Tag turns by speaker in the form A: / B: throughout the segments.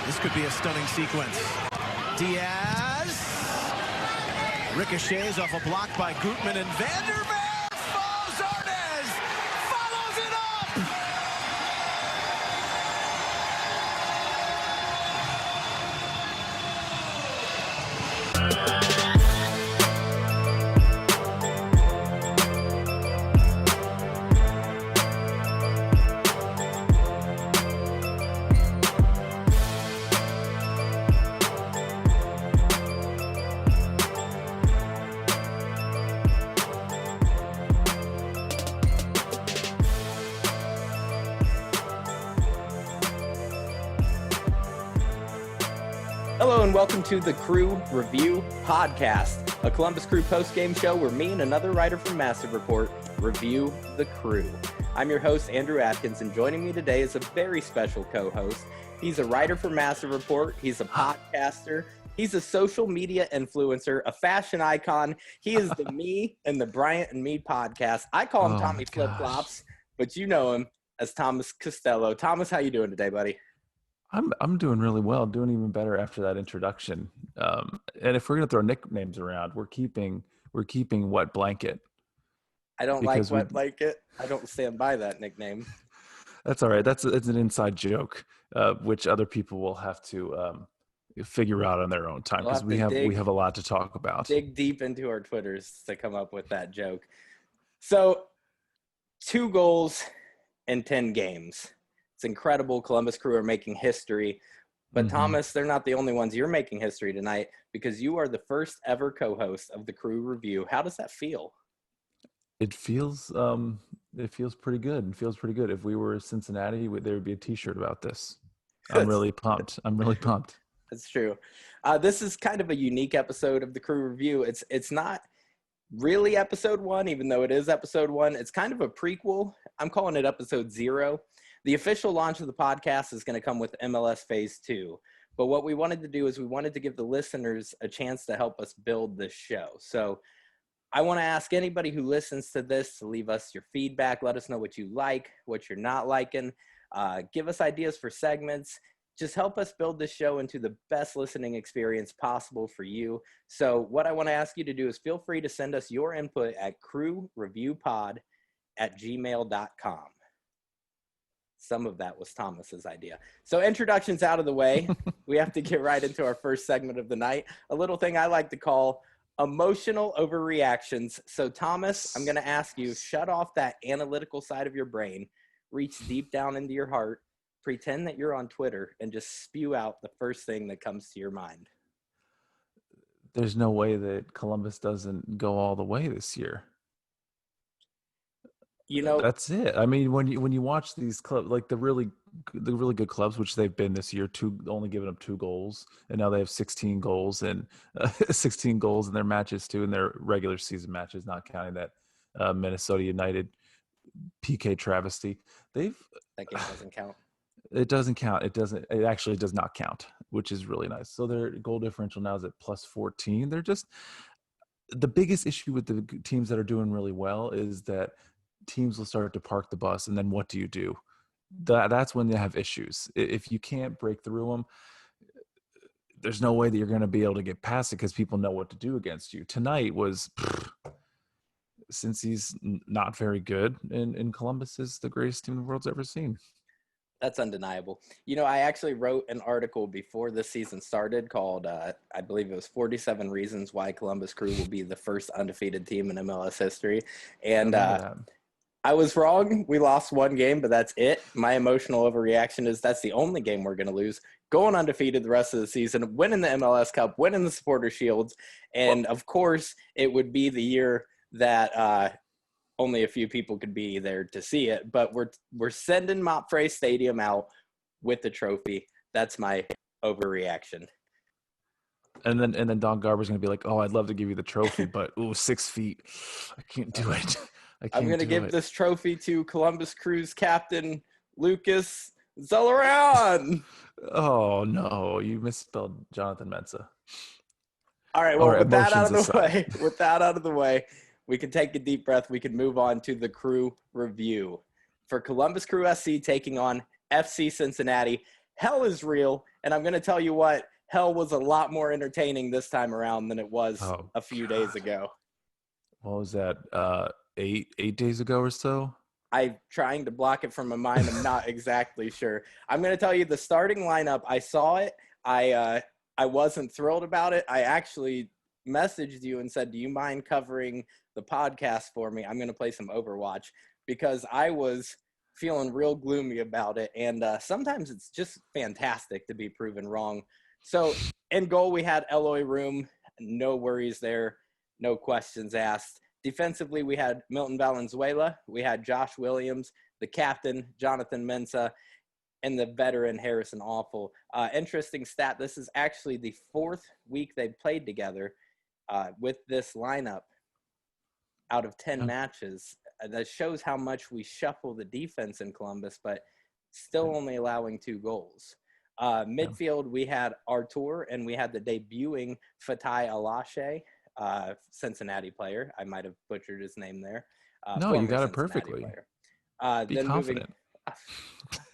A: This could be a stunning sequence. Diaz ricochets off a block by Gutman, and Vandermeer falls. Arnaz follows it up.
B: Hello and welcome to the Crew Review Podcast, a Columbus Crew post-game show where me and another writer from Massive Report review the Crew. I'm your host, Andrew Atkins, and joining me today is a very special co-host. He's a writer for Massive Report. He's a podcaster. He's a social media influencer, a fashion icon. He is the Me and the Bryant and Me podcast. I call him Tommy Flip Flops, but you know him as Thomas Costello. Thomas, how you doing today, buddy?
C: I'm doing really well, doing even better after that introduction. And if we're gonna throw nicknames around, we're keeping Wet Blanket.
B: I don't like Wet Blanket. I don't stand by that nickname.
C: That's all right. It's an inside joke, which other people will have to figure out on their own time because we have a lot to talk about.
B: Dig deep into our Twitters to come up with that joke. So, 2 goals in 10 games. It's incredible. Columbus Crew are making history. But Thomas, they're not the only ones. You're making history tonight because you are the first ever co-host of the Crew Review. How does that feel?
C: It feels pretty good. It feels pretty good. If we were Cincinnati, there would be a T-shirt about this. I'm really pumped.
B: That's true. This is kind of a unique episode of the Crew Review. It's not really episode 1, even though it is episode 1. It's kind of a prequel. I'm calling it episode 0. The official launch of the podcast is going to come with MLS Phase 2. But what we wanted to do is we wanted to give the listeners a chance to help us build this show. So I want to ask anybody who listens to this to leave us your feedback. Let us know what you like, what you're not liking. Give us ideas for segments. Just help us build this show into the best listening experience possible for you. So what I want to ask you to do is feel free to send us your input at crewreviewpod@gmail.com. Some of that was Thomas's idea. So introductions out of the way. We have to get right into our first segment of the night. A little thing I like to call emotional overreactions. So Thomas, I'm going to ask you, shut off that analytical side of your brain, reach deep down into your heart, pretend that you're on Twitter, and just spew out the first thing that comes to your mind.
C: There's no way that Columbus doesn't go all the way this year.
B: You know,
C: that's it. I mean, when you watch these clubs, like the really good clubs, which they've been this year, only giving up 2 goals, and now they have 16 goals and 16 goals in their matches too, in their regular season matches, not counting that Minnesota United PK travesty. That
B: game doesn't count.
C: It doesn't count. It actually does not count, which is really nice. So their goal differential now is at plus 14. They're just the biggest issue with the teams that are doing really well is that teams will start to park the bus, and then what do? That's when they have issues. If you can't break through them, there's no way that you're going to be able to get past it because people know what to do against you. Tonight was, since he's not very good, and Columbus is the greatest team the world's ever seen.
B: That's undeniable. You know, I actually wrote an article before this season started called, I believe it was 47 Reasons Why Columbus Crew will be the first undefeated team in MLS history. And I was wrong. We lost 1 game, but that's it. My emotional overreaction is that's the only game we're going to lose. Going undefeated the rest of the season, winning the MLS Cup, winning the Supporter Shields. And, of course, it would be the year that only a few people could be there to see it. But we're sending Mopfre Stadium out with the trophy. That's my overreaction.
C: And then Don Garber's going to be like, oh, I'd love to give you the trophy, but 6 feet. I can't do it.
B: I'm going to give this trophy to Columbus Crew's captain, Lucas Zellaround.
C: Oh, no. You misspelled Jonathan Mensah.
B: All right. Well, with that out of the way, we can take a deep breath. We can move on to the Crew Review. For Columbus Crew SC taking on FC Cincinnati, hell is real. And I'm going to tell you what, hell was a lot more entertaining this time around than it was a few days ago.
C: What was that? 8 days ago or so?
B: I'm trying to block it from my mind. I'm not exactly sure. I'm going to tell you the starting lineup. I saw it. I wasn't thrilled about it. I actually messaged you and said, do you mind covering the podcast for me? I'm going to play some Overwatch, because I was feeling real gloomy about it. And sometimes it's just fantastic to be proven wrong. So in goal, we had Eloy Room. No worries there. No questions asked. Defensively, we had Milton Valenzuela. We had Josh Williams, the captain, Jonathan Mensah, and the veteran Harrison Awful. Interesting stat. This is actually the 4th week they've played together with this lineup out of 10 matches. That shows how much we shuffle the defense in Columbus, but still only allowing 2 goals. Midfield, we had Artur, and we had the debuting Fatai Alashe, Cincinnati player. I might have butchered his name there.
C: No, you got it
B: Cincinnati
C: perfectly.
B: Player.
C: Be confident.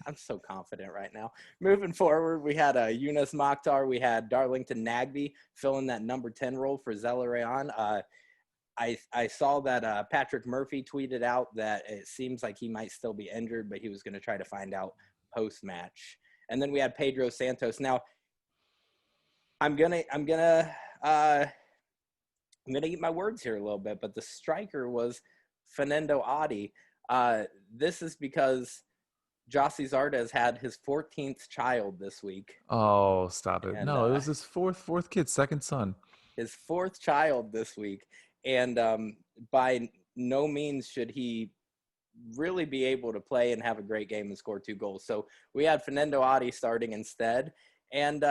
B: I'm so confident right now. Moving forward, we had Yunus Mokhtar. We had Darlington Nagbe filling that number 10 role for Zelarayan. I saw that Patrick Murphy tweeted out that it seems like he might still be injured, but he was going to try to find out post-match. And then we had Pedro Santos. Now, I'm gonna eat my words here a little bit, but the striker was Fernando Adi. This is because Jossie Zardes had his 14th child this week.
C: Oh, stop it.
B: And,
C: no, it was his fourth kid, second son.
B: His 4th child this week. And by no means should he really be able to play and have a great game and score 2 goals. So we had Fernando Adi starting instead. And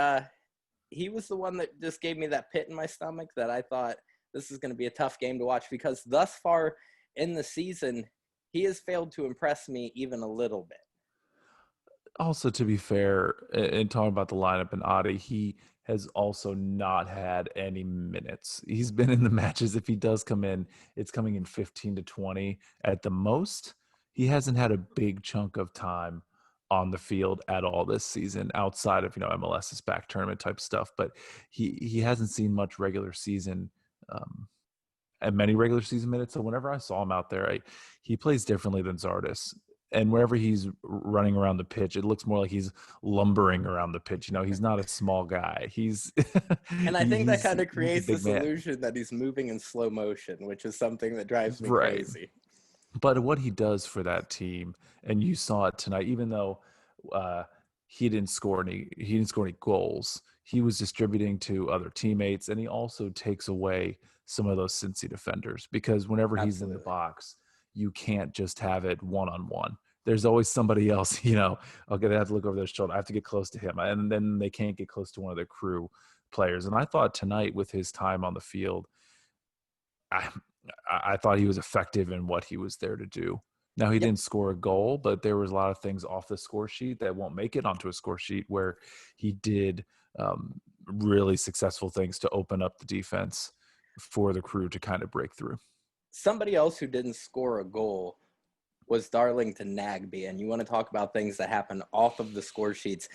B: he was the one that just gave me that pit in my stomach that I thought this is going to be a tough game to watch, because thus far in the season, he has failed to impress me even a little bit.
C: Also, to be fair, in talking about the lineup and Adi, he has also not had any minutes. He's been in the matches. If he does come in, it's coming in 15 to 20 at the most. He hasn't had a big chunk of time on the field at all this season, outside of, MLS's back tournament type stuff. But he hasn't seen much regular season and many regular season minutes. So whenever I saw him out there, he plays differently than Zardes. And wherever he's running around the pitch, it looks more like he's lumbering around the pitch. He's not a small guy.
B: And I think that kind of creates this illusion that he's moving in slow motion, which is something that drives me crazy.
C: But what he does for that team, and you saw it tonight, even though he didn't score any goals, he was distributing to other teammates, and he also takes away some of those Cincy defenders, because whenever he's in the box, you can't just have it one-on-one. There's always somebody else, okay, they have to look over their shoulder. I have to get close to him. And then they can't get close to one of their crew players. And I thought tonight, with his time on the field, I thought he was effective in what he was there to do. Now, he didn't score a goal, but there was a lot of things off the score sheet that won't make it onto a score sheet where he did really successful things to open up the defense for the crew to kind of break through.
B: Somebody else who didn't score a goal was Darlington Nagbe. And you want to talk about things that happen off of the score sheets.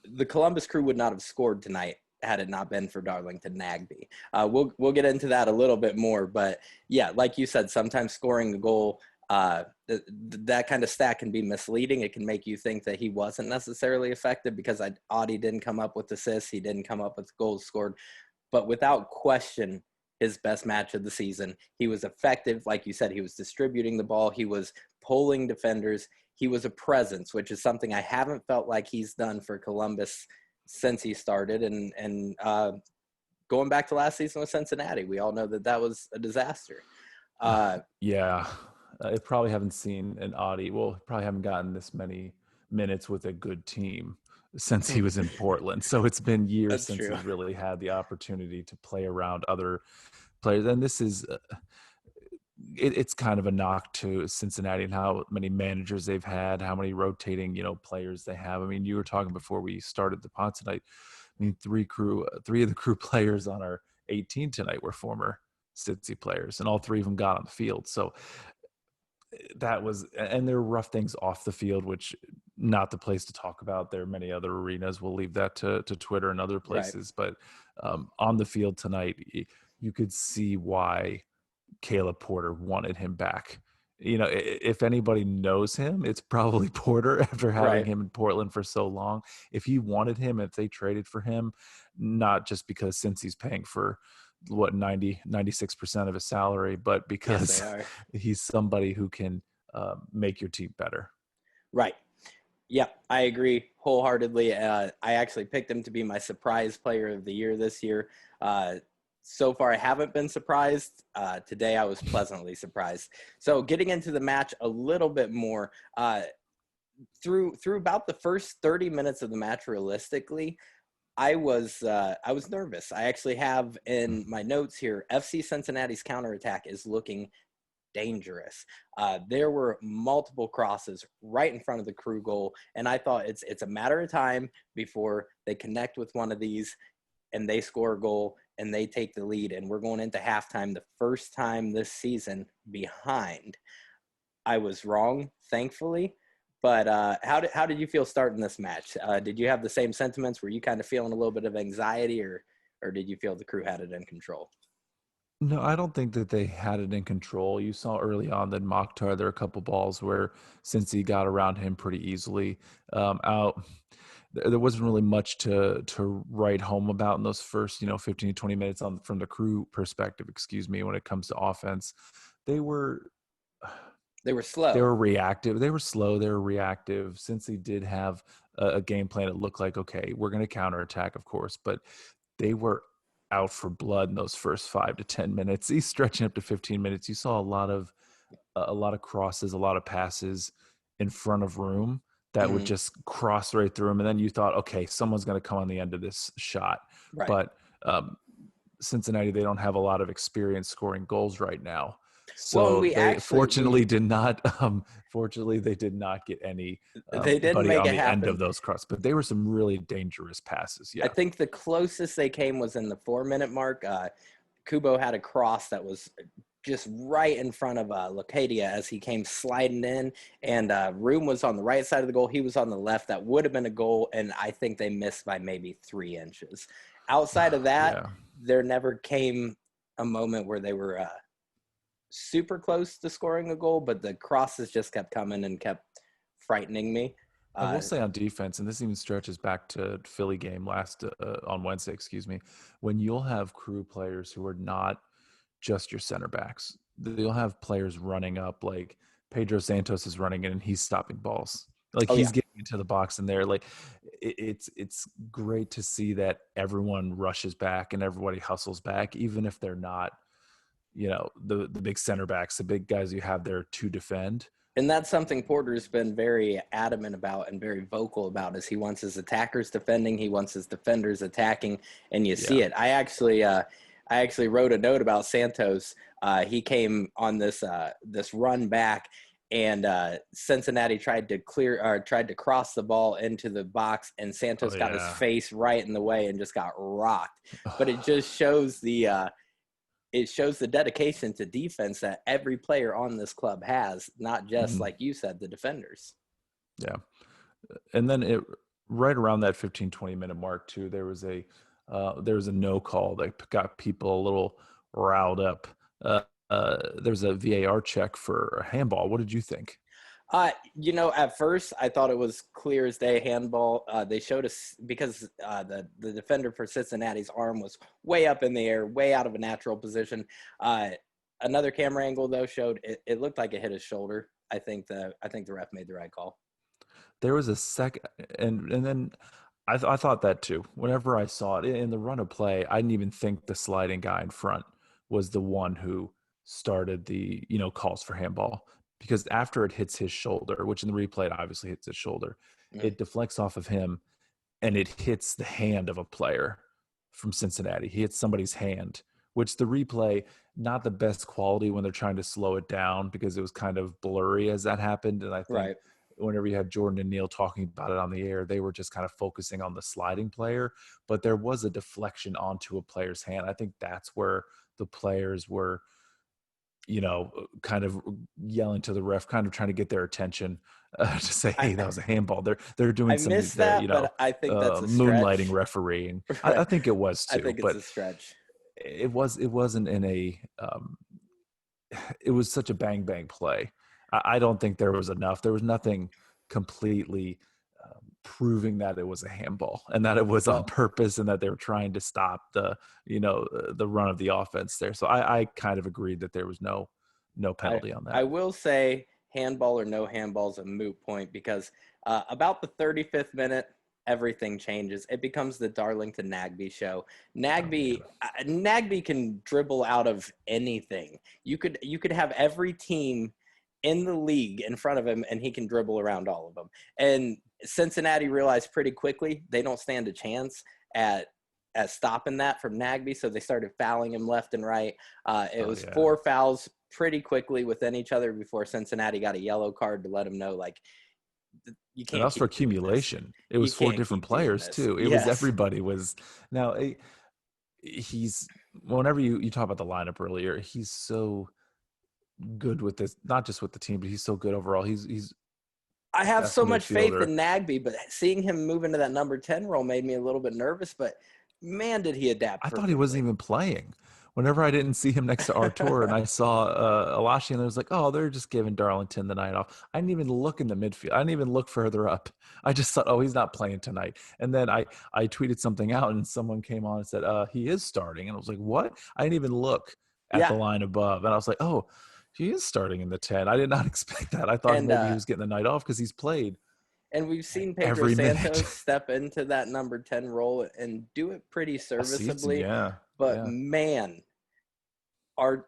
B: The Columbus Crew would not have scored tonight had it not been for Darlington Nagbe. We'll get into that a little bit more. But, yeah, like you said, sometimes scoring a goal, that kind of stat can be misleading. It can make you think that he wasn't necessarily effective because Adi didn't come up with assists. He didn't come up with goals scored. But without question, his best match of the season. He was effective. Like you said, he was distributing the ball. He was pulling defenders. He was a presence, which is something I haven't felt like he's done for Columbus since he started. And going back to last season with Cincinnati, we all know that was a disaster.
C: Yeah. I probably haven't seen an Adi. Well, probably haven't gotten this many minutes with a good team since he was in Portland. So it's been years since he's really had the opportunity to play around other players. And this is it's kind of a knock to Cincinnati and how many managers they've had, how many rotating, players they have. I mean, you were talking before we started the pod tonight. I mean, three of the crew players on our 18 tonight were former Cincy players, and all 3 of them got on the field. So that was, and there were rough things off the field, which not the place to talk about. There are many other arenas. We'll leave that to Twitter and other places. Right. But on the field tonight, you could see why Caleb Porter wanted him back. You know, if anybody knows him, it's probably Porter after having him in Portland for so long. If he wanted him, if they traded for him, not just because since he's paying for what 96% of his salary, but because he's somebody who can make your team better.
B: Right. Yeah, I agree wholeheartedly. I actually picked him to be my surprise player of the year this year. So far, I haven't been surprised. Today, I was pleasantly surprised. So getting into the match a little bit more, through about the first 30 minutes of the match, realistically, I was nervous. I actually have in my notes here, FC Cincinnati's counterattack is looking dangerous. There were multiple crosses right in front of the Crew goal, and I thought it's a matter of time before they connect with one of these and they score a goal and they take the lead, and we're going into halftime the first time this season behind. I was wrong, thankfully. But how did you feel starting this match? Did you have the same sentiments? Were you kind of feeling a little bit of anxiety, or did you feel the Crew had it in control?
C: No, I don't think that they had it in control. You saw early on that Mokhtar, there were a couple balls where Cincy got around him pretty easily. There wasn't really much to write home about in those first 15 to 20 minutes from the Crew perspective. When it comes to offense, they were
B: slow.
C: They were reactive. They were slow. They were reactive. Cincy did have a game plan. It looked like, okay, we're going to counterattack, of course, but they were out for blood in those first 5 to 10 minutes. He's stretching up to 15 minutes. You saw a lot of crosses, a lot of passes in front of room that would just cross right through him. And then you thought, okay, someone's going to come on the end of this shot. Right. But Cincinnati, they don't have a lot of experience scoring goals right now. So fortunately they did not get any
B: they didn't make
C: on
B: it
C: the
B: happen.
C: End of those crosses, but they were some really dangerous passes. Yeah,
B: I think the closest they came was in the 4-minute mark. Kubo had a cross that was just right in front of Locadia as he came sliding in, and Room was on the right side of the goal. He was on the left. That would have been a goal, and I think they missed by maybe 3 inches. Outside of that, there never came a moment where they were super close to scoring a goal, but the crosses just kept coming and kept frightening me.
C: I will say on defense, and this even stretches back to Philly game on Wednesday, when you'll have Crew players who are not just your center backs, you'll have players running up, like Pedro Santos is running in and he's stopping balls. Like he's getting into the box, and they're like, it's great to see that everyone rushes back and everybody hustles back, even if they're not, the big center backs, the big guys you have there to defend.
B: And that's something Porter's been very adamant about and very vocal about, is he wants his attackers defending, he wants his defenders attacking, and you see it. I actually wrote a note about Santos. He came on this run back, and Cincinnati tried to cross the ball into the box, and Santos got his face right in the way and just got rocked. But it just shows the dedication to defense that every player on this club has, not just, like you said, the defenders.
C: Yeah. And then right around that 15, 20-minute mark, too, there was a no call that got people a little riled up. There's a VAR check for a handball. What did you think?
B: At first I thought it was clear as day handball. They showed us because the defender for Cincinnati's arm was way up in the air, way out of a natural position. Another camera angle though showed it looked like it hit his shoulder. I think the ref made the right call.
C: There was a second, and then I thought that too. Whenever I saw it in the run of play, I didn't even think the sliding guy in front was the one who started the calls for handball. Because after it hits his shoulder, which in the replay it obviously hits his shoulder, it deflects off of him and it hits the hand of a player from Cincinnati. He hits somebody's hand, which the replay, not the best quality when they're trying to slow it down because it was kind of blurry as that happened. And I think whenever you have Jordan and Neil talking about it on the air, they were just kind of focusing on the sliding player. But there was a deflection onto a player's hand. I think that's where the players were kind of yelling to the ref, kind of trying to get their attention to say, "Hey, that was a handball." They're doing
B: I missed that, but I think that's a stretch.
C: moonlighting refereeing.
B: Right.
C: I think it was
B: I
C: too,
B: think it's
C: but
B: a stretch.
C: it wasn't in a it was such a bang bang play. I don't think there was enough. There was nothing completely proving that it was a handball and that it was on
B: Well,
C: purpose and that they were trying to stop the run of the offense there. So I kind of agreed that there was no penalty on
B: I
C: that.
B: will say handball or no handball is a moot point because about the 35th minute, everything changes. It becomes the Darlington Nagbe show. Nagbe can dribble out of anything. You could have every team in the league in front of him, and he can dribble around all of them. And Cincinnati realized pretty quickly they don't stand a chance at stopping that from Nagbe, so they started fouling him left and right. It was 4 fouls pretty quickly within each other before Cincinnati got a yellow card to let him know, like, you can't.
C: And that's for accumulation. It was 4 different players too. It was everybody was now. He's whenever you talk about the lineup earlier, he's so good with this, not just with the team, but he's so good overall. He's
B: I have so much faith in Nagbe, but seeing him move into that number 10 role made me a little bit nervous, but man, did he adapt.
C: I thought he wasn't even playing. Whenever I didn't see him next to Artur and I saw Alashi, and I was like, oh, they're just giving Darlington the night off. I didn't even look in the midfield. I didn't even look further up. I just thought, oh, he's not playing tonight. And then I tweeted something out and someone came on and said, he is starting. And I was like, what? I didn't even look at the line above. And I was like, oh, he is starting in the 10. I did not expect that. I thought maybe he was getting the night off because he's played.
B: And we've seen Pedro Santos step into that number 10 role and do it pretty serviceably. Man, our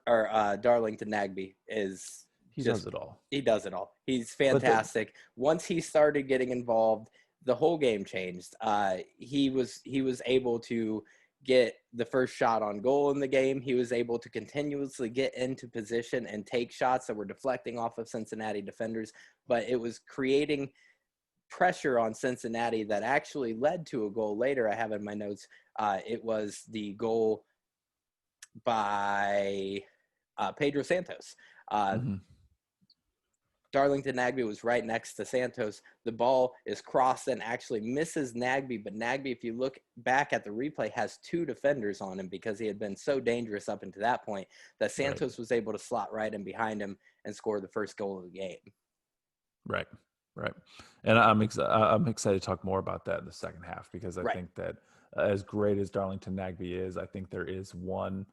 B: Darlington Nagbe
C: does it all.
B: He does it all. He's fantastic. Once he started getting involved, the whole game changed. He was able to get the first shot on goal in the game. He was able to continuously get into position and take shots that were deflecting off of Cincinnati defenders, but it was creating pressure on Cincinnati that actually led to a goal later. I have in my notes. It was the goal by Pedro Santos. Darlington Nagbe was right next to Santos. The ball is crossed and actually misses Nagbe, but Nagbe, if you look back at the replay, has 2 defenders on him because he had been so dangerous up until that point that Santos was able to slot right in behind him and score the first goal of the game.
C: Right. And I'm excited to talk more about that in the second half because I think that as great as Darlington Nagbe is, I think there is one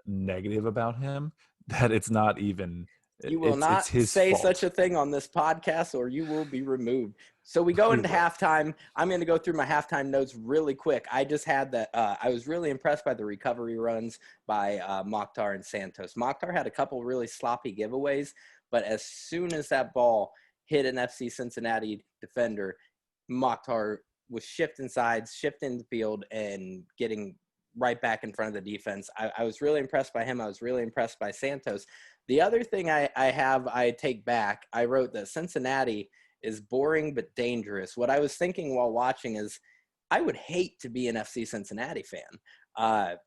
C: negative about him that it's not even –
B: you will not say such a thing on this podcast or you will be removed. So we go into halftime. I'm going to go through my halftime notes really quick. I just had that I was really impressed by the recovery runs by Mokhtar and Santos. Mokhtar had a couple really sloppy giveaways, but as soon as that ball hit an FC Cincinnati defender, Mokhtar was shifting sides, shifting the field, and getting right back in front of the defense. I was really impressed by him. I was really impressed by Santos. The other thing I take back, I wrote that Cincinnati is boring but dangerous. What I was thinking while watching is I would hate to be an FC Cincinnati fan.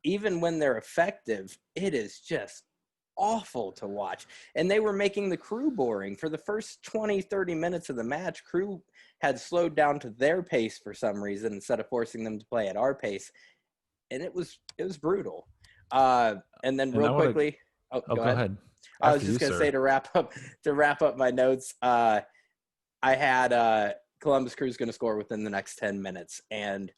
B: Even when they're effective, it is just awful to watch. And they were making the Crew boring. For the first 20, 30 minutes of the match, Crew had slowed down to their pace for some reason instead of forcing them to play at our pace. And it was brutal. And then real quickly – go ahead. I was just going to say to wrap up my notes, I had Columbus Crew's going to score within the next 10 minutes. And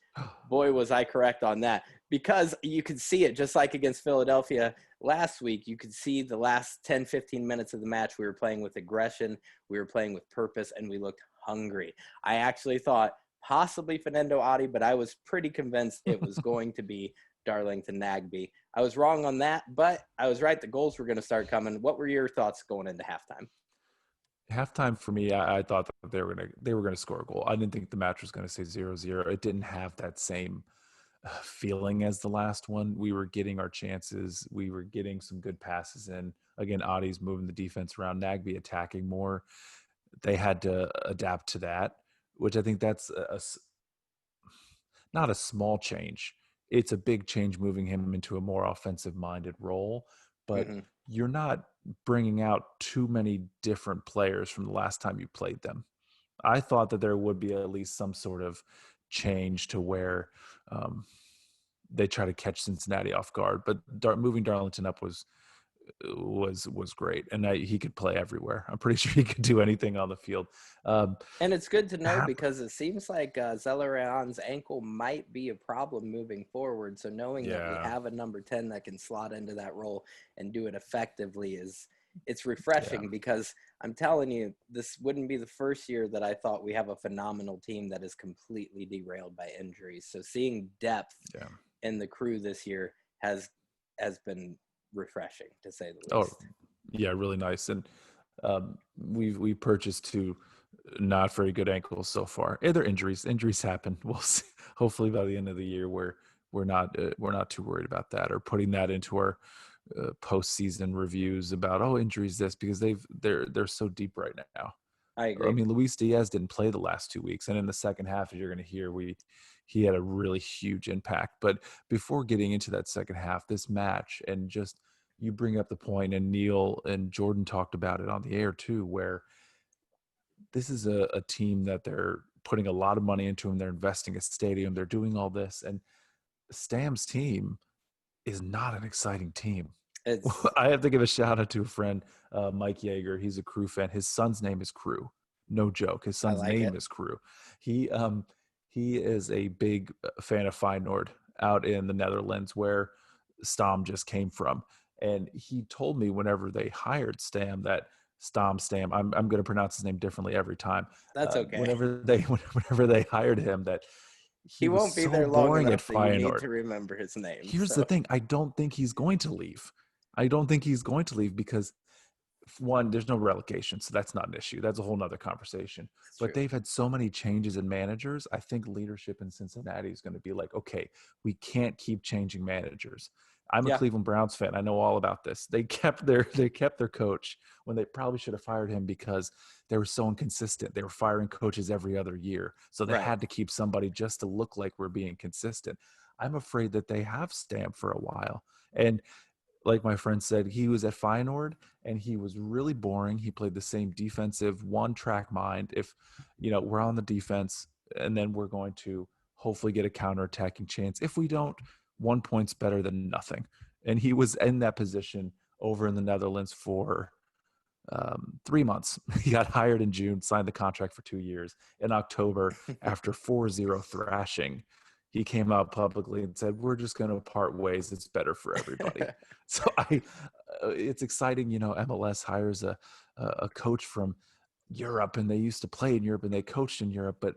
B: boy, was I correct on that, because you could see it just like against Philadelphia last week. You could see the last 10, 15 minutes of the match. We were playing with aggression. We were playing with purpose, and we looked hungry. I actually thought possibly Fernando Adi, but I was pretty convinced it was going to be Darlington Nagbe. I was wrong on that, but I was right. The goals were going to start coming. What were your thoughts going into halftime?
C: Halftime for me, I thought that they were going to score a goal. I didn't think the match was going to say 0-0. It didn't have that same feeling as the last one. We were getting our chances. We were getting some good passes in. Again, Adi's moving the defense around. Nagbe attacking more. They had to adapt to that, which I think that's not a small change. It's a big change moving him into a more offensive-minded role. but you're not bringing out too many different players from the last time you played them. I thought that there would be at least some sort of change to where they try to catch Cincinnati off guard, but moving Darlington up was great, and he could play everywhere. I'm pretty sure he could do anything on the field.
B: And it's good to know because it seems like Zelarayan's ankle might be a problem moving forward. So knowing that we have a number 10 that can slot into that role and do it effectively it's refreshing because I'm telling you, this wouldn't be the first year that I thought we have a phenomenal team that is completely derailed by injuries. So seeing depth in the Crew this year has been refreshing, to say the least.
C: Oh, yeah, really nice. And we purchased 2 not very good ankles so far. They're injuries. Injuries happen. We'll see. Hopefully by the end of the year, we're not too worried about that or putting that into our postseason reviews about injuries because they're so deep right now.
B: I agree.
C: I mean, Luis Diaz didn't play the last 2 weeks, and in the second half, as you're going to hear, he had a really huge impact. But before getting into that second half, this match, and just you bring up the point, and Neil and Jordan talked about it on the air too, where this is a team that they're putting a lot of money into, and they're investing a stadium, they're doing all this, and Stam's team is not an exciting team. I have to give a shout out to a friend, Mike Yeager. He's a Crew fan. His son's name is Crew. No joke. His son's name is Crew. He is a big fan of Feyenoord out in the Netherlands, where Stam just came from. And he told me whenever they hired Stam that Stam, I'm going to pronounce his name differently every time.
B: That's okay.
C: Whenever they hired him, that
B: he won't be there long enough that you need to remember his name.
C: Here's the thing. I don't think he's going to leave. Because, one, there's no relegation, so that's not an issue. That's a whole nother conversation. But they've had so many changes in managers. I think leadership in Cincinnati is going to be like, okay, we can't keep changing managers. I'm a Cleveland Browns fan. I know all about this. They kept their coach when they probably should have fired him because they were so inconsistent. They were firing coaches every other year. So they had to keep somebody just to look like we're being consistent. I'm afraid that they have Stam for a while. And like my friend said, he was at Feyenoord and he was really boring. He played the same defensive one-track mind. If, we're on the defense and then we're going to hopefully get a counterattacking chance. If we don't, 1 point's better than nothing. And he was in that position over in the Netherlands for 3 months. He got hired in June, signed the contract for 2 years. In October, after 4-0 thrashing, he came out publicly and said, we're just going to part ways. It's better for everybody. So it's exciting. MLS hires a coach from Europe, and they used to play in Europe and they coached in Europe, but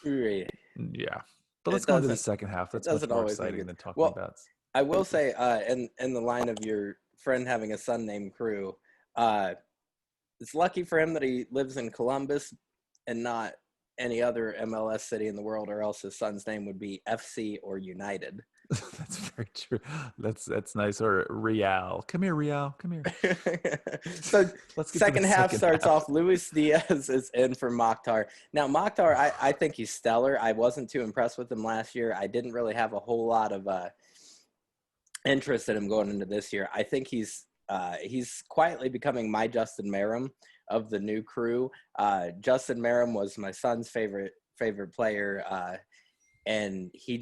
C: yeah. But let's go into the second half. That's much more exciting than talking about.
B: I will say, in the line of your friend having a son named Crew, it's lucky for him that he lives in Columbus and not any other MLS city in the world, or else his son's name would be FC or United.
C: That's very true. That's nice. Or Real. Come here, Real. Come here.
B: So second half starts off. Luis Diaz is in for Mokhtar. Now, Mokhtar, I think he's stellar. I wasn't too impressed with him last year. I didn't really have a whole lot of interest in him going into this year. I think he's quietly becoming my Justin Merrim of the new Crew. Justin Merrim was my son's favorite player, and he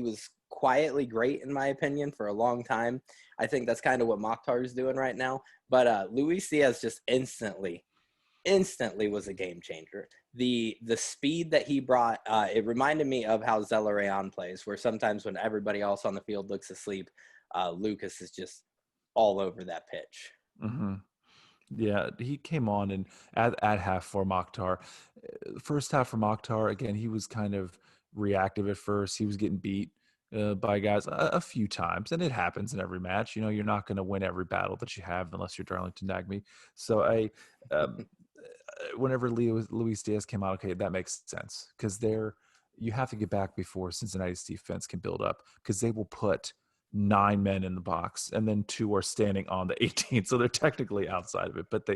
B: was quietly great in my opinion for a long time. I think that's kind of what Mokhtar is doing right now. But Luis Diaz just instantly was a game changer. The speed that he brought, it reminded me of how Zelarayan plays, where sometimes when everybody else on the field looks asleep, Lucas is just all over that pitch.
C: Mm-hmm. Yeah, he came on and at half for Mokhtar. First half for Mokhtar, again, he was kind of reactive at first. He was getting beat by guys a few times, and it happens in every match. You're not going to win every battle that you have unless you're Darlington Nagbe. So whenever Luis Diaz came out, okay, that makes sense because you have to get back before Cincinnati's defense can build up, because they will put 9 men in the box and then 2 are standing on the 18, so they're technically outside of it. But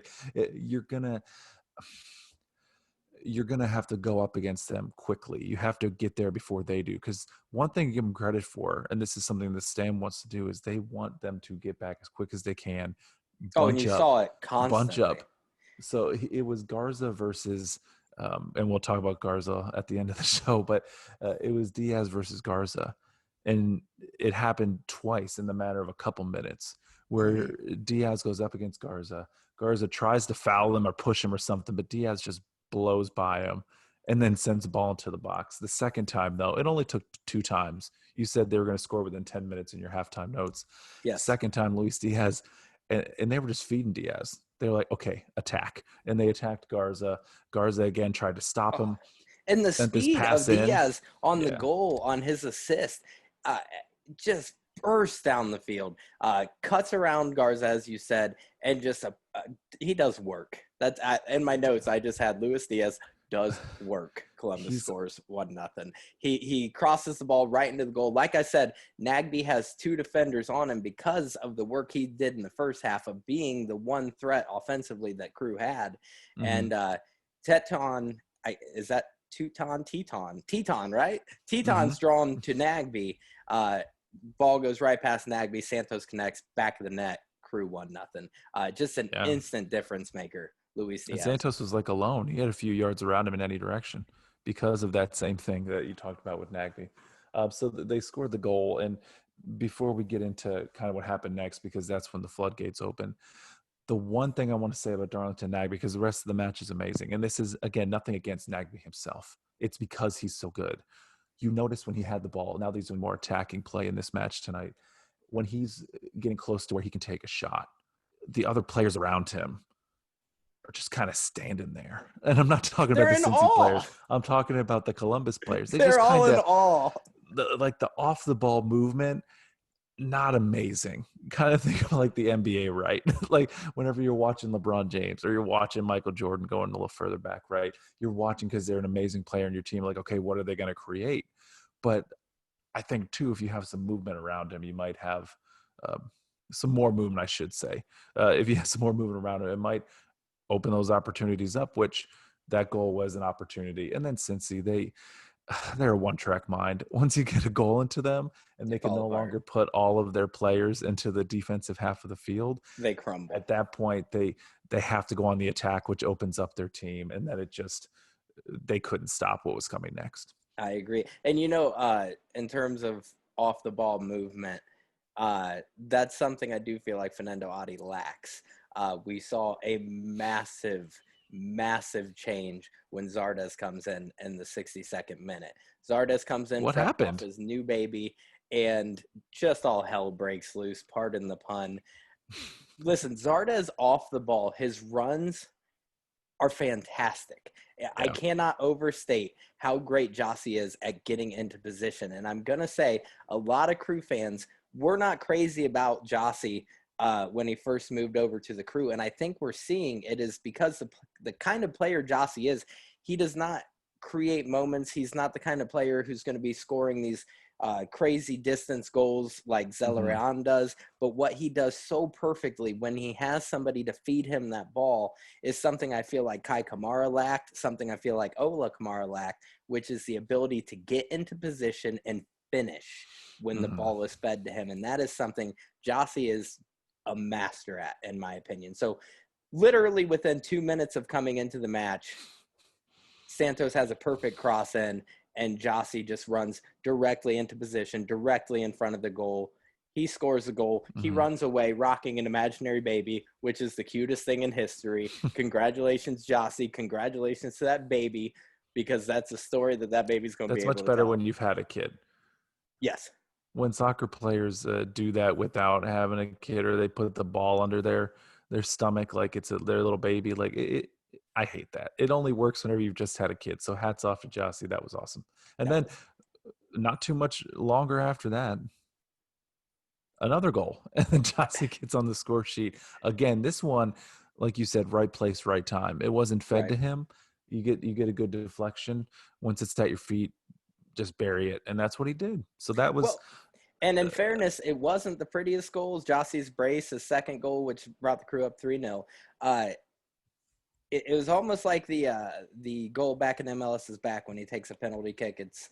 C: you're going to have to go up against them quickly. You have to get there before they do. Because one thing to give them credit for, and this is something that Stam wants to do, is they want them to get back as quick as they can.
B: Oh, and you saw it constantly.
C: Bunch up. So it was Garza versus, and we'll talk about Garza at the end of the show, but it was Diaz versus Garza. And it happened twice in the matter of a couple minutes where Diaz goes up against Garza. Garza tries to foul him or push him or something, but Diaz just blows by him and then sends the ball into the box. The second time, though, it only took 2 times. You said they were going to score within 10 minutes in your halftime notes.
B: Yes.
C: Second time, Luis Diaz, and they were just feeding Diaz. They were like, okay, attack. And they attacked Garza. Garza again tried to stop him.
B: And the speed of Diaz on the goal, on his assist, just bursts down the field, cuts around Garza, as you said, and just he does work. That's in my notes. I just had Luis Diaz does work. Columbus scores 1-0. He crosses the ball right into the goal. Like I said, Nagbe has 2 defenders on him because of the work he did in the first half of being the one threat offensively that Crew had. And Teton, is that Teton, right? Teton's drawn to Nagbe. Ball goes right past Nagbe. Santos connects, back of the net. Crew 1-0. Just an instant difference maker. Luis Diaz.
C: And Santos was like alone. He had a few yards around him in any direction because of that same thing that you talked about with Nagbe. So they scored the goal. And before we get into kind of what happened next, because that's when the floodgates open, the one thing I want to say about Darlington Nagbe, because the rest of the match is amazing, and this is, again, nothing against Nagbe himself. It's because he's so good. You notice when he had the ball, now there's a more attacking play in this match tonight, when he's getting close to where he can take a shot, the other players around him are just kind of standing there. And I'm not talking about the Cincy players. I'm talking about the Columbus players.
B: They're
C: just
B: all in awe.
C: Like the off-the-ball movement, not amazing. Kind of think of like the NBA, right? Like whenever you're watching LeBron James or you're watching Michael Jordan going a little further back, right? You're watching because they're an amazing player in your team. Like, okay, what are they going to create? But I think, too, if you have some movement around him, you might have some more movement, I should say. If you have some more movement around him, it might open those opportunities up, which that goal was an opportunity. And then Cincy, they're a one-track mind. Once you get a goal into them and they can no longer put all of their players into the defensive half of the field,
B: they crumble.
C: At that point, they have to go on the attack, which opens up their team, and then they couldn't stop what was coming next.
B: I agree. And, in terms of off-the-ball movement, that's something I do feel like Fernando Adi lacks. We saw a massive change when Zardes comes in the 62nd minute. Zardes comes in.
C: What happened?
B: His new baby, and just all hell breaks loose. Pardon the pun. Listen, Zardes off the ball, his runs are fantastic. Yeah. I cannot overstate how great Jossie is at getting into position. And I'm going to say a lot of Crew fans were not crazy about Jossie when he first moved over to the Crew. And I think we're seeing it is because the kind of player Jossie is, he does not create moments. He's not the kind of player who's going to be scoring these crazy distance goals like Zelarayan does. But what he does so perfectly when he has somebody to feed him that ball is something I feel like Kai Kamara lacked, something I feel like Ola Kamara lacked, which is the ability to get into position and finish when the ball is fed to him. And that is something Jossie is a master at, in my opinion. So literally within 2 minutes of coming into the match, Santos has a perfect cross in, and Jossie just runs directly into position, directly in front of the goal. He scores the goal. He runs away, rocking an imaginary baby, which is the cutest thing in history. Congratulations, Jossie. Congratulations to that baby, because that's a story that baby's going to be able to tell.
C: That's much better when you've had a kid.
B: Yes.
C: When soccer players do that without having a kid, or they put the ball under their stomach like it's their little baby, like I hate that. It only works whenever you've just had a kid. So hats off to Jossie. That was awesome. And then not too much longer after that, another goal. And then Jossie gets on the score sheet. Again, this one, like you said, right place, right time. It wasn't fed to him. You get a good deflection. Once it's at your feet, just bury it. And that's what he did. So that was
B: and in fairness, it wasn't the prettiest goals. Jossie's brace, his second goal, which brought the Crew up 3-0. it was almost like the goal back in MLS is back when he takes a penalty kick. It's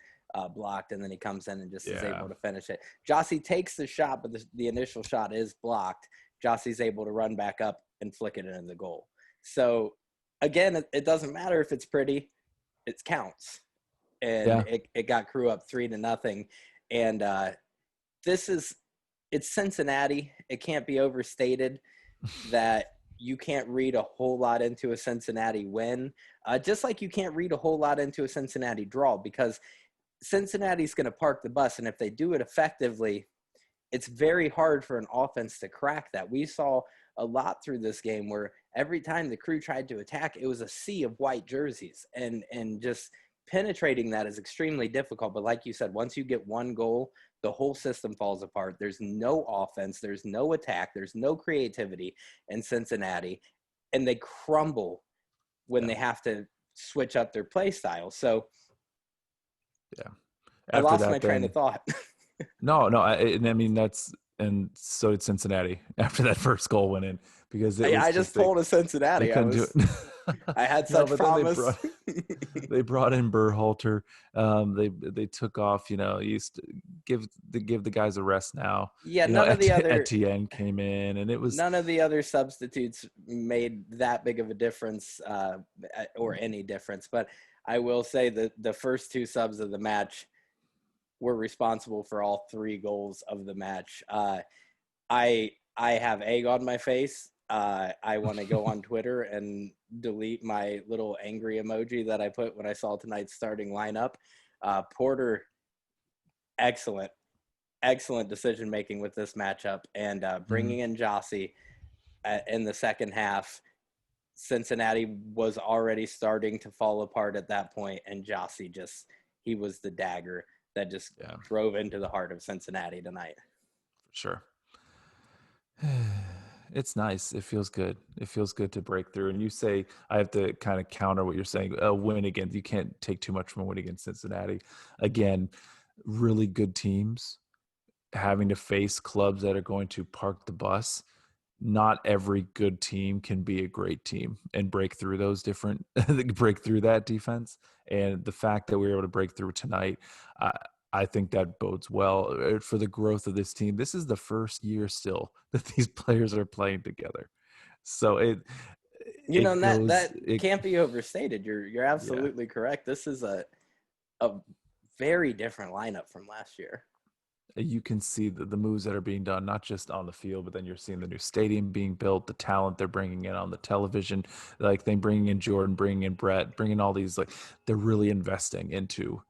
B: blocked, and then he comes in and just is able to finish it. Jossie takes the shot, but the initial shot is blocked. Jossie's able to run back up and flick it into the goal. So, again, it doesn't matter if it's pretty. It counts. And it got Crew up 3-0. And it's Cincinnati. It can't be overstated that you can't read a whole lot into a Cincinnati win, just like you can't read a whole lot into a Cincinnati draw, because Cincinnati's going to park the bus. And if they do it effectively, it's very hard for an offense to crack that. We saw a lot through this game where every time the Crew tried to attack, it was a sea of white jerseys, and just penetrating that is extremely difficult. But like you said, once you get one goal, the whole system falls apart. There's no offense, there's no attack, there's no creativity in Cincinnati, and they crumble when they have to switch up their play style. So I lost my train of thought.
C: No, I mean, and so did Cincinnati after that first goal went in, because
B: I just pulled a Cincinnati. I had such promise.
C: They brought in Berhalter. They took off. Used to give the guys a rest now.
B: Yeah, none of the other
C: Etienne came in, and it was
B: none of the other substitutes made that big of a difference, or any difference. But I will say that the first two subs of the match were responsible for all 3 goals of the match. I have egg on my face. I want to go on Twitter and delete my little angry emoji that I put when I saw tonight's starting lineup. Porter, excellent decision-making with this matchup, and bringing in Jossie in the second half. Cincinnati was already starting to fall apart at that point, and Jossie he was the dagger that just drove into the heart of Cincinnati tonight.
C: For sure. It's nice. It feels good. It feels good to break through. And you say, I have to kind of counter what you're saying. A win against, you can't take too much from a win against Cincinnati. Again, really good teams having to face clubs that are going to park the bus. Not every good team can be a great team and break through break through that defense. And the fact that we were able to break through tonight, I think that bodes well for the growth of this team. This is the first year still that these players are playing together. So it
B: can't be overstated. You're absolutely correct. This is a very different lineup from last year.
C: You can see the moves that are being done, not just on the field, but then you're seeing the new stadium being built, the talent they're bringing in on the television, like they bringing in Jordan, bringing in Brett, bringing all these, like they're really investing into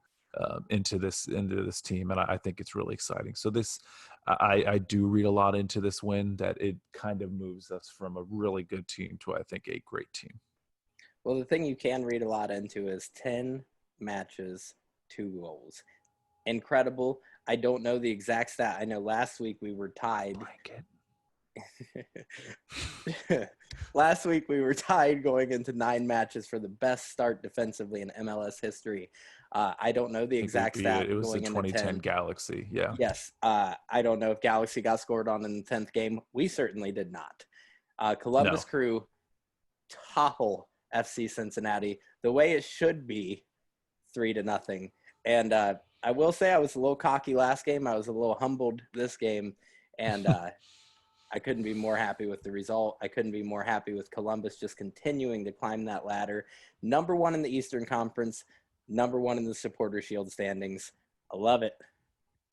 C: this team, and I think it's really exciting. So I do read a lot into this win, that it kind of moves us from a really good team to, I think, a great team.
B: Well, the thing you can read a lot into is 10 matches, 2 goals. Incredible. I don't know the exact stat. I know last week we were tied. Last week we were tied going into 9 matches for the best start defensively in MLS history. I don't know the exact stat.
C: It was
B: going
C: the 2010
B: into 10.
C: Galaxy. Yeah.
B: Yes. I don't know if Galaxy got scored on in the 10th game. We certainly did not. Columbus Crew topple FC Cincinnati the way it should be, 3-0. And I will say I was a little cocky last game. I was a little humbled this game, and I couldn't be more happy with the result. I couldn't be more happy with Columbus just continuing to climb that ladder. Number 1 in the Eastern Conference, number 1 in the Supporter Shield standings. I love it.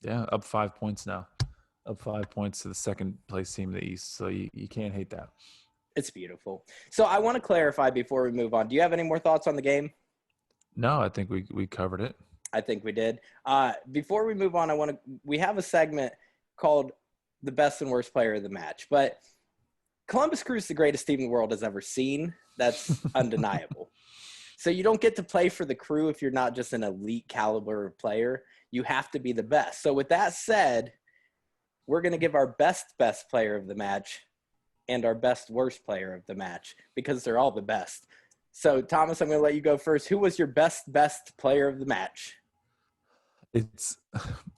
C: Yeah, up 5 points now. Up 5 points to the second place team in the East, so you can't hate that.
B: It's beautiful. So I want to clarify before we move on. Do you have any more thoughts on the game?
C: No, I think we covered it.
B: I think we did. Before we move on, we have a segment called the best and worst player of the match, but Columbus Crew is the greatest team the world has ever seen. That's undeniable. So you don't get to play for the Crew if you're not just an elite caliber of player. You have to be the best. So with that said, we're going to give our best player of the match and our best worst player of the match, because they're all the best. So Thomas, I'm going to let you go first. Who was your best player of the match?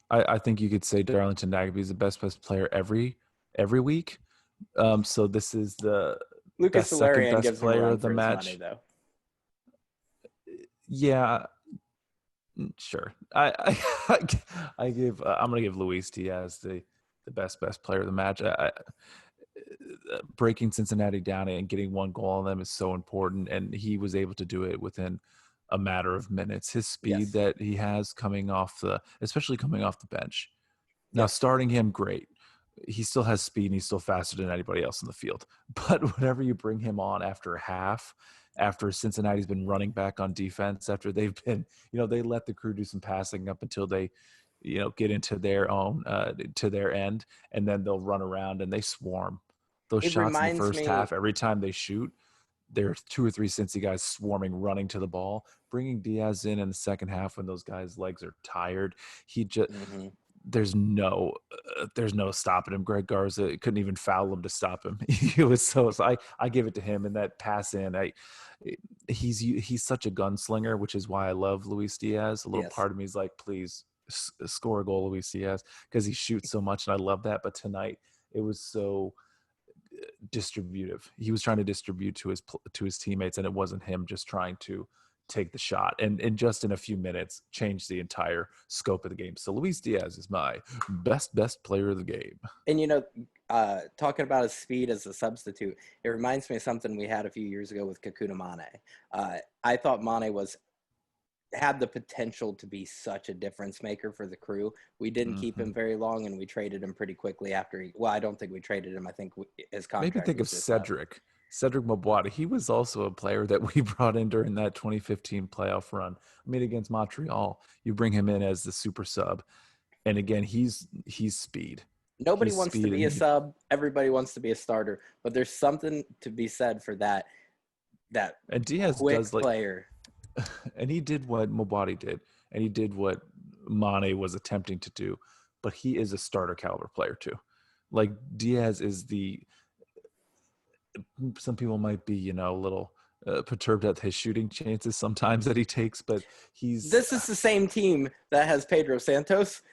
C: I think you could say Darlington Nagbe is the best player every week. So this is the
B: Lucas
C: second
B: Valerian
C: best
B: gives him a
C: player
B: run
C: of the
B: for his
C: match.
B: money, though.
C: Yeah, sure. I give. I'm gonna give Luis Diaz the best player of the match. Breaking Cincinnati down and getting one goal on them is so important, and he was able to do it within a matter of minutes. His speed
B: Yes.
C: that he has especially coming off the bench. Now,
B: Yes.
C: starting him, great. He still has speed and he's still faster than anybody else in the field. But whenever you bring him on after a half, after Cincinnati's been running back on defense, after they've been, they let the Crew do some passing up until they, get into their own, to their end, and then they'll run around and they swarm. Those
B: It
C: shots in the
B: reminds
C: first
B: me.
C: half, every time they shoot, there's 2 or 3 Cincy guys swarming, running to the ball. Bringing Diaz in the second half when those guys' legs are tired, he just there's no stopping him. Greg Garza couldn't even foul him to stop him. He was so I give it to him. And that pass in, he's such a gunslinger, which is why I love Luis Diaz. A little
B: Yes.
C: part of me is like, please score a goal, Luis Diaz, because he shoots so much, and I love that. But tonight it was so distributive. He was trying to distribute to his teammates, and it wasn't him just trying to take the shot, and just in a few minutes changed the entire scope of the game. So Luis Diaz is my best player of the game.
B: And talking about his speed as a substitute, it reminds me of something we had a few years ago with Kakuna Mane. I thought Mane had the potential to be such a difference maker for the Crew. We didn't keep him very long, and we traded him pretty quickly after I don't think we traded him. I think his contract
C: Maybe think
B: was
C: of
B: just
C: Cedric Mabwadi. He was also a player that we brought in during that 2015 playoff run. I mean, against Montreal, you bring him in as the super sub, and again, he's speed.
B: Nobody wants to be a sub. Everybody wants to be a starter, but there's something to be said for that
C: and Diaz
B: quick
C: does
B: player.
C: And he did what Mobadi did, and he did what Mane was attempting to do, but he is a starter caliber player too. Like Diaz is some people might be, a little perturbed at his shooting chances sometimes that he takes, but
B: This is the same team that has Pedro Santos.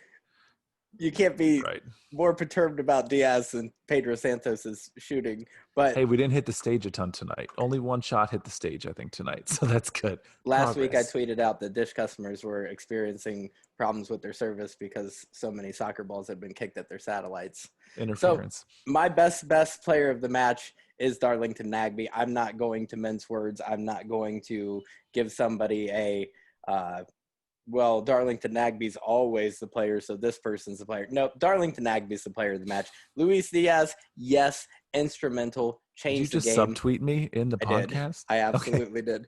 B: You can't be
C: right.
B: more perturbed about Diaz than Pedro Santos's shooting. But
C: hey, we didn't hit the stage a ton tonight. Only one shot hit the stage, I think, tonight. So that's good.
B: Last week I tweeted out that Dish customers were experiencing problems with their service because so many soccer balls had been kicked at their satellites.
C: Interference.
B: So my best player of the match is Darlington Nagbe. I'm not going to mince words. I'm not going to give somebody Darlington Nagbe's always the player, so this person's the player. No, Darlington Nagbe's the player of the match. Luis Diaz, yes, instrumental, changed the game.
C: Did you just subtweet me in the podcast?
B: I absolutely did.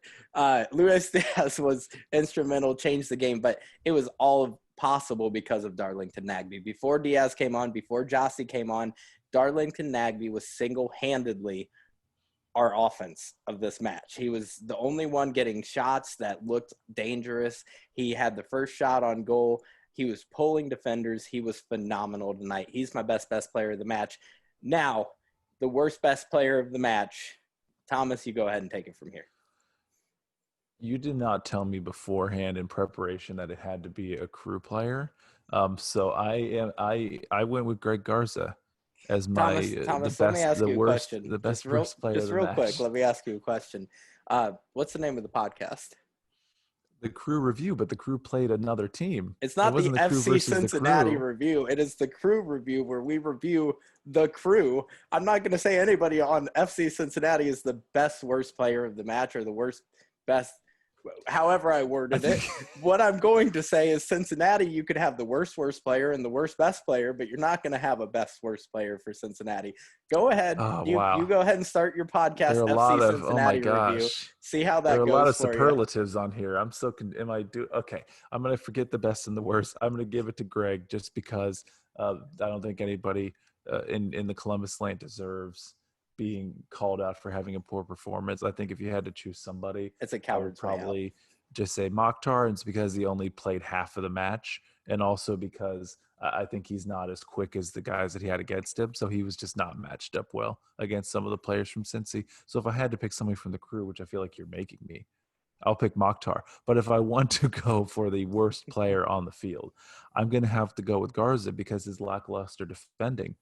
B: Luis Diaz was instrumental, changed the game, but it was all possible because of Darlington Nagbe. Before Diaz came on, before Jossie came on, Darlington Nagbe was single-handedly our offense of this match. He was the only one getting shots that looked dangerous. He had the first shot on goal. He was pulling defenders. He was phenomenal tonight. He's my best player of the match. Now, the worst best player of the match. Thomas, you go ahead and take it from here.
C: You did not tell me beforehand in preparation that it had to be a Crew player. So I went with Greg Garza as my
B: Thomas, let me ask you a question.
C: The best
B: player
C: of the
B: real
C: match.
B: quick, let me ask you a question. What's the name of the podcast?
C: The Crew Review, but the Crew played another team.
B: It's not the
C: Crew
B: FC Cincinnati
C: the Crew.
B: review. It is the Crew review where we review the Crew. I'm not going to say anybody on FC Cincinnati is the worst player of the match or the best, however I worded it. What I'm going to say is Cincinnati, you could have the worst player and the worst best player, but you're not going to have a worst player for Cincinnati. Go ahead. You go ahead and start your podcast.
C: There are a
B: FC
C: lot of
B: Cincinnati review. See how that goes.
C: There are a lot of
B: for
C: superlatives
B: you.
C: on here. Okay. I'm going to forget the best and the worst. I'm going to give it to Greg just because I don't think anybody in the Columbus lane deserves being called out for having a poor performance. I think if you had to choose somebody,
B: it's a coward's
C: I would probably just say Mokhtar, and it's because he only played half of the match, and also because I think he's not as quick as the guys that he had against him, so he was just not matched up well against some of the players from Cincy. So if I had to pick somebody from the Crew, which I feel like you're making me, I'll pick Mokhtar. But if I want to go for the worst player on the field, I'm going to have to go with Garza because his lackluster defending.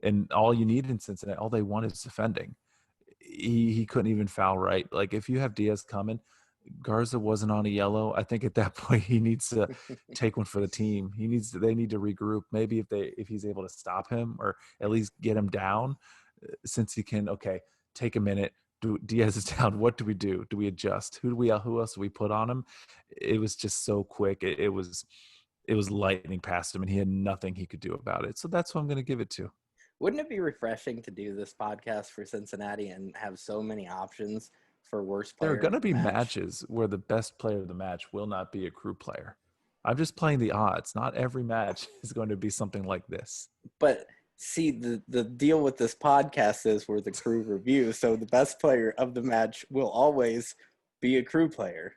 C: And all you need in Cincinnati, all they want is defending. he couldn't even foul right. Like if you have Diaz coming, Garza wasn't on a yellow. I think at that point he needs to take one for the team. They need to regroup. Maybe if he's able to stop him or at least get him down, since he can. Okay, take a minute. Diaz is down. What do we do? Do we adjust? Who else do we put on him? It was just so quick. It was lightning past him, and he had nothing he could do about it. So that's who I'm going to give it to.
B: Wouldn't it be refreshing to do this podcast for Cincinnati and have so many options for worst player?
C: There are going to be
B: match?
C: matches where the best player of the match will not be a crew player. I'm just playing the odds. Not every match is going to be something like this.
B: But see, the deal with this podcast is we're the crew review, so the best player of the match will always be a crew player.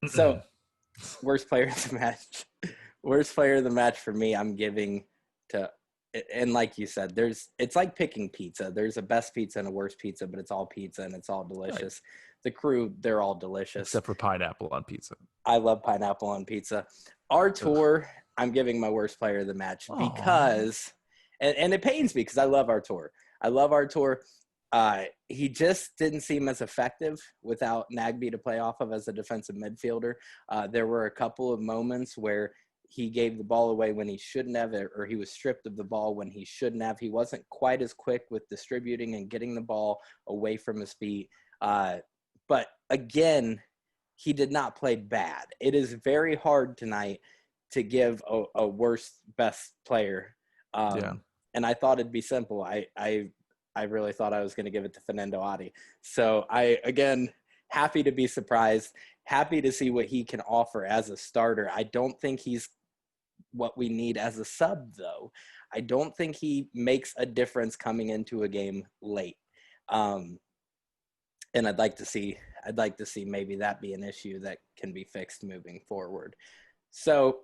B: So, worst player of the match. Worst player of the match for me, I'm giving to, and like you said, it's like picking pizza. There's a best pizza and a worst pizza, but it's all pizza and it's all delicious. Right. The crew, they're all delicious.
C: Except for pineapple on pizza.
B: I love pineapple on pizza. Artur, I'm giving my worst player of the match because, and it pains me because I love Artur. He just didn't seem as effective without Nagbe to play off of as a defensive midfielder. There were a couple of moments where he gave the ball away when he shouldn't have, or he was stripped of the ball when he shouldn't have. He wasn't quite as quick with distributing and getting the ball away from his feet. But again, he did not play bad. It is very hard tonight to give a worst best player. And I thought it'd be simple. I really thought I was going to give it to Fernando Adi. So again, happy to be surprised, happy to see what he can offer as a starter. I don't think he's what we need as a sub, though. I don't think he makes a difference coming into a game late. And I'd like to see maybe that be an issue that can be fixed moving forward. So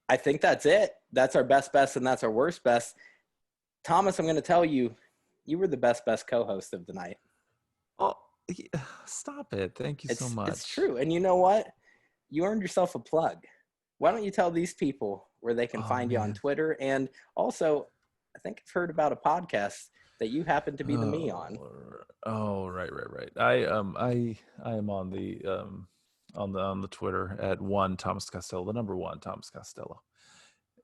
B: I think that's it. That's our best, and that's our worst best. Thomas, I'm going to tell you, you were the best co-host of the night.
C: Oh, stop it. Thank you so much.
B: It's true. And you know what? You earned yourself a plug. Why don't you tell these people where they can find you on Twitter? And also, I think I've heard about a podcast that you happen to be the me on.
C: Oh, right. I am on the Twitter at one Thomas Costello, the number one Thomas Costello.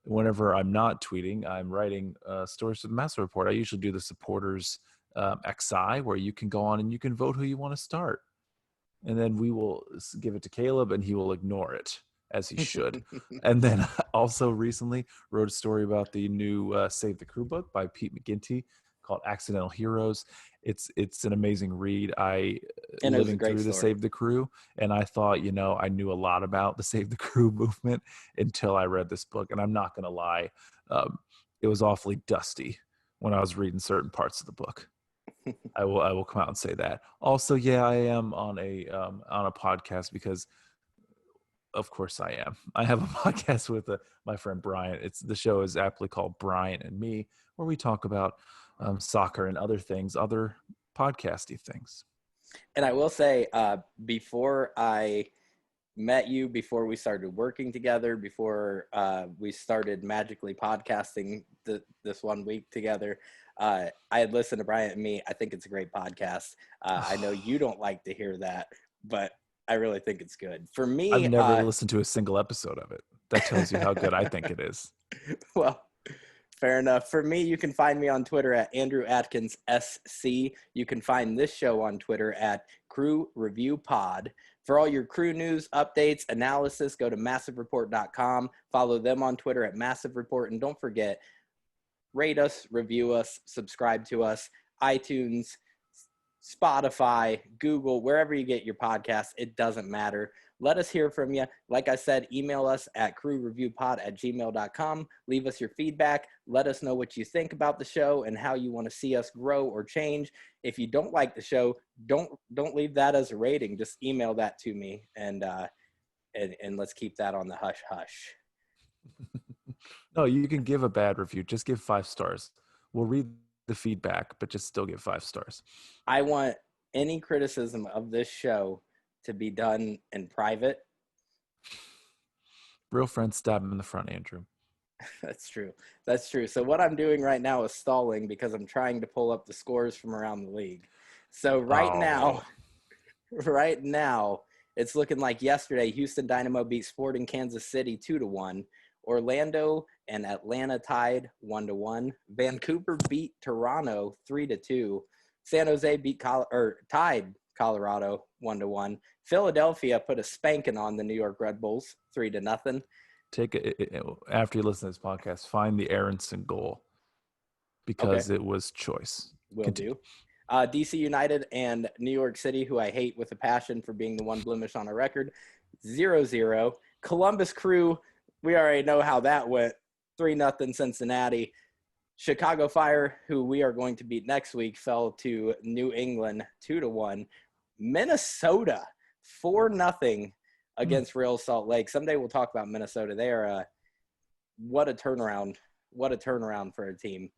C: Whenever I'm not tweeting, I'm writing stories for the Massive Report. I usually do the supporters XI, where you can go on and you can vote who you want to start. And then we will give it to Caleb, and he will ignore it, as he should. And then also recently wrote a story about the new Save the Crew book by Pete McGinty called Accidental Heroes. It's an amazing read. Living through the Save the Crew, and I thought, I knew a lot about the Save the Crew movement until I read this book. And I'm not going to lie, it was awfully dusty when I was reading certain parts of the book. I will come out and say that. Also, I am on a podcast because, of course, I am. I have a podcast with my friend Brian. The show is aptly called Brian and Me, where we talk about soccer and other things, other podcasty things.
B: And I will say, before I met you, before we started working together, before we started magically podcasting this 1 week together, I had listened to Brian and Me. I think it's a great podcast. I know you don't like to hear that, but I really think it's good. For me,
C: I've never listened to a single episode of it. That tells you how good I think it is.
B: Well, fair enough. For me, you can find me on Twitter at Andrew Atkins SC. You can find this show on Twitter at Crew Review Pod. For all your crew news, updates, analysis, go to massivereport.com. Follow them on Twitter at Massive Report. And don't forget, rate us, review us, subscribe to us, iTunes, Spotify, Google, wherever you get your podcasts. It doesn't matter. Let us hear from you. Like I said, email us at crewreviewpod@gmail.com. Leave us your feedback. Let us know what you think about the show and how you want to see us grow or change. If you don't like the show, don't leave that as a rating. Just email that to me, and let's keep that on the hush hush.
C: No, you can give a bad review. Just give 5 stars. We'll read the feedback, but just still give 5 stars.
B: I want any criticism of this show to be done in private.
C: Real friends stab him in the front, Andrew.
B: That's true. That's true. So what I'm doing right now is stalling because I'm trying to pull up the scores from around the league. So right now, it's looking like yesterday, Houston Dynamo beat Sporting Kansas City 2-1. Orlando and Atlanta tied 1-1. Vancouver beat Toronto 3-2. San Jose tied Colorado 1-1. Philadelphia put a spanking on the New York Red Bulls 3-0.
C: After you listen to this podcast, find the Aronson goal because it was choice.
B: Will do. DC United and New York City, who I hate with a passion for being the one blemish on our record, 0-0. Columbus Crew, we already know how that went, 3-0 Cincinnati. Chicago Fire, who we are going to beat next week, fell to New England 2-1. Minnesota 4-0 against Real Salt Lake. Someday we'll talk about Minnesota. They are what a turnaround for a team.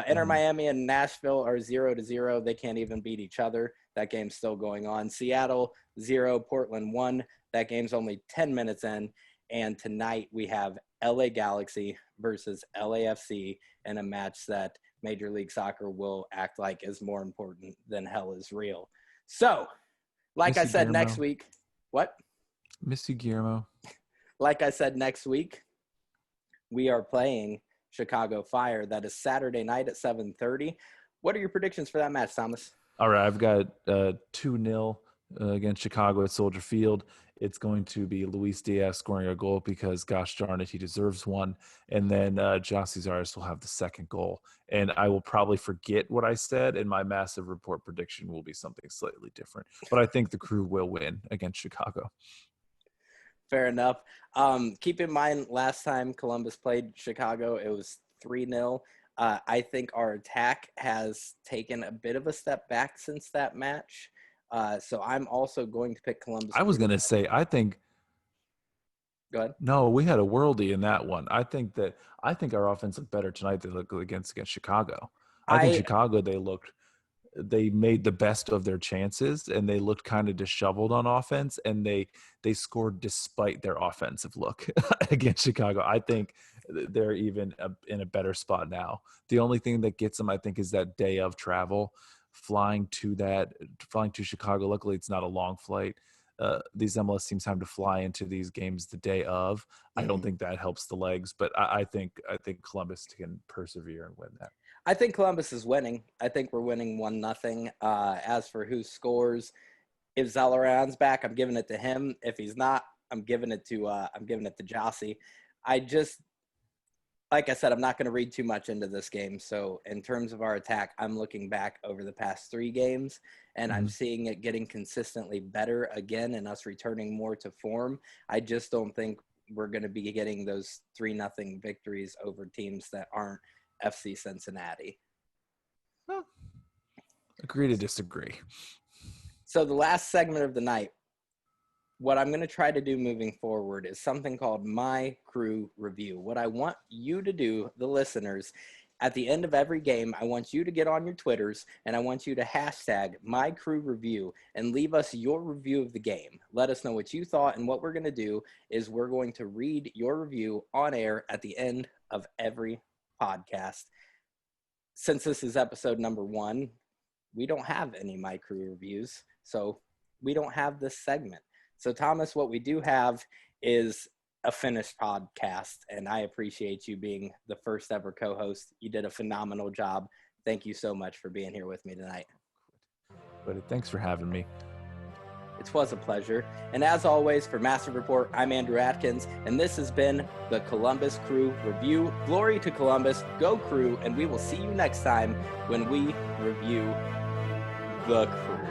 B: Inter Miami and Nashville are 0-0. They can't even beat each other. That game's still going on. Seattle 0, Portland 1. That game's only 10 minutes in. And tonight we have LA Galaxy versus LAFC in a match that Major League Soccer will act like is more important than hell is real. So, like I said, next week, what?
C: Miss you, Guillermo.
B: Like I said, next week, we are playing Chicago Fire. That is Saturday night at 7:30. What are your predictions for that match, Thomas?
C: All right, I've got 2-0 against Chicago at Soldier Field. It's going to be Luis Diaz scoring a goal because, gosh darn it, he deserves one. And then José Zares will have the second goal. And I will probably forget what I said, and my massive report prediction will be something slightly different. But I think the Crew will win against Chicago.
B: Fair enough. Keep in mind, last time Columbus played Chicago, it was 3-0. I think our attack has taken a bit of a step back since that match. So I'm also going to pick Columbus.
C: I was going to say, I think.
B: Go ahead.
C: No, we had a worldie in that one. I think our offense looked better tonight than looked against Chicago. I think Chicago, they made the best of their chances, and they looked kind of disheveled on offense, and they scored despite their offensive look against Chicago. I think they're even in a better spot now. The only thing that gets them, I think, is that day of travel, flying to Chicago. Luckily, it's not a long flight. These MLS teams have to fly into these games the day of. I don't think that helps the legs, but I think Columbus can persevere and win that.
B: I think Columbus is winning. I think we're winning 1-0. As for who scores, if Zelleran's back, I'm giving it to him. If he's not, I'm giving it to José. Like I said, I'm not going to read too much into this game. So in terms of our attack, I'm looking back over the past 3 games, and I'm seeing it getting consistently better again and us returning more to form. I just don't think we're going to be getting those 3-0 victories over teams that aren't FC Cincinnati.
C: Well, agree to disagree.
B: So the last segment of the night, what I'm going to try to do moving forward is something called My Crew Review. What I want you to do, the listeners, at the end of every game, I want you to get on your Twitters and I want you to hashtag My Crew Review and leave us your review of the game. Let us know what you thought, and what we're going to do is we're going to read your review on air at the end of every podcast. Since this is episode number 1, we don't have any My Crew reviews, so we don't have this segment. So, Thomas, what we do have is a finished podcast, and I appreciate you being the first ever co-host. You did a phenomenal job. Thank you so much for being here with me tonight.
C: But thanks for having me.
B: It was a pleasure. And as always, for Massive Report, I'm Andrew Atkins, and this has been the Columbus Crew Review. Glory to Columbus, go Crew, and we will see you next time when we review the Crew.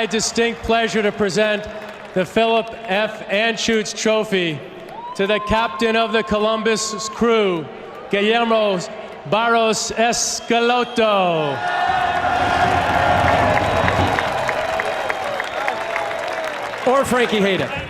D: my distinct pleasure to present the Philip F. Anschutz Trophy to the captain of the Columbus Crew, Guillermo Barros Escaloto. Or Frankie Hayden.